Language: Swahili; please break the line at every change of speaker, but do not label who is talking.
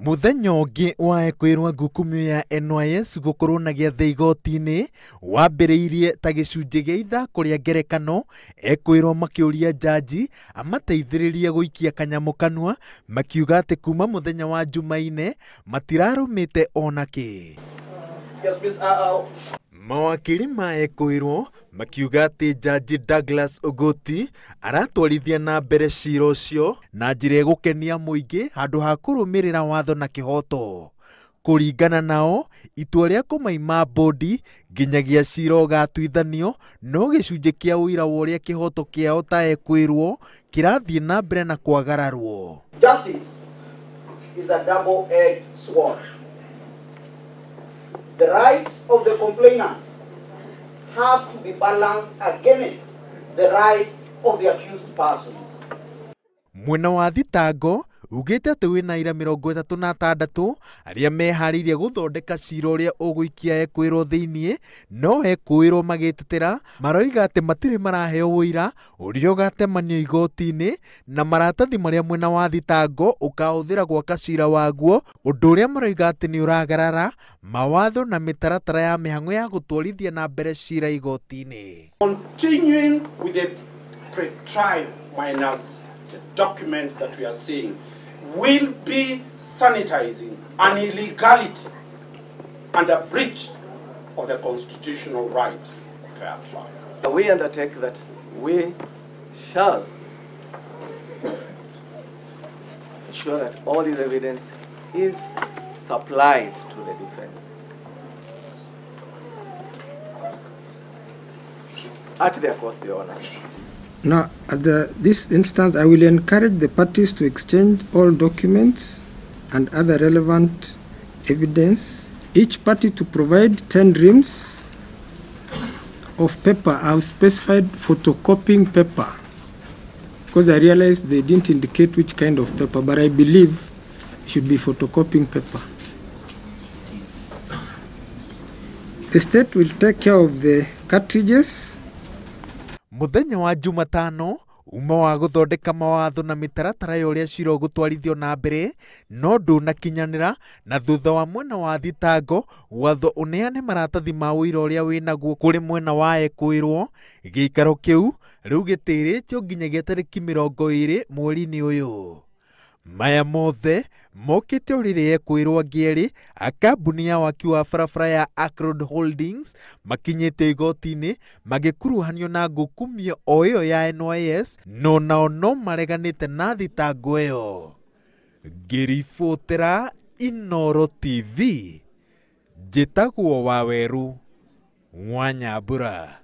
Muthenya ũngĩ wa Ekuirwo ngukumio ya NYS gũkorwo na gĩathĩ igoti-ini wambĩrĩirie ta gĩcunjĩ gĩa ithako rĩa ngerekano, Ekuirwo makĩũria Jaji amateithĩrĩrie gũikia kanyamũ kanua, makiuga atĩ kuma mũthenya wa Jumaine matirarũmĩte ona kĩ. Mawakiri ma Ekuirwo makiuga atĩ Jaji Douglas Ogoti aratwarithia na mbere ciira ũcio na njĩra gũkenia mũingĩ handũ ha kũrũmĩrĩra watho na kihoto. Kũringana nao, itua rĩa kumaima mbondi nginyagia ciira ũgatuithanio no gĩcunjĩ kĩa ũira wa ũrĩa kihoto kiao ta Ekuirwo kĩrathiĩ na mbere na kwagararwo.
Justice is a double-edged sword. The rights of the complainant have to be balanced against the rights of the accused persons.
Mwena wa thitango ugite atĩ wĩna ira 36 arĩa meharĩirie gũthondeka ciira ũrĩa ũgũikia Ekuirwo thĩinĩ, no Ekuirwo magĩtetera maroiga atĩ matirĩ maraheo ũira ũrĩa ũgatemanio igoti-inĩ na maratathi marĩa mwena wa thitango ũkahũthĩra gwaka ciira waguo, ũndũ ũrĩa maroiga atĩ nĩ ũragarara mawatho na mĩtaratara ya mĩhang'o ya gũtwarithia na mbere ciira igoti-inĩ.
Continuing with the pre-trial minus the documents that we are seeing will be sanitizing an illegality and a breach of the constitutional right of fair trial.
We undertake that we shall ensure that all this evidence is supplied to the defense at their cost, Your Honor.
Now, at this instance, I will encourage the parties to exchange all documents and other relevant evidence. Each party to provide 10 reams of paper. I've specified photocopying paper because I realized they didn't indicate which kind of paper, but I believe it should be photocopying paper. The state will take care of the cartridges.
Muthenya wa Jumatano uma wa gũthondeka mawatho na mĩtaratara ya ũrĩa ciira ũgũtwarithio na mbere no ndũnakinyanĩra, na thutha wa mwena wa thitango watho ũneane maratathi ma ũira ũrĩa wĩnaguo kũrĩ mwena wa Ekuirwo, gĩikaro kĩu rĩu gĩtĩrĩtio nginyagia tarĩki 20 mweri-inĩ ũyũ. Maya mothe mokĩte ũrĩrĩ Ekuirwo angĩerĩ a kambuni ya waki wa barabara ya Road Holdings makinyĩte igoti-inĩ magĩkuruhanio na ngukumio o ĩyo ya NYS, no nao no mareganĩte na thitango ĩyo. Ngĩribotera Inooro TV, njĩtagwo Waweru Mwanyambura.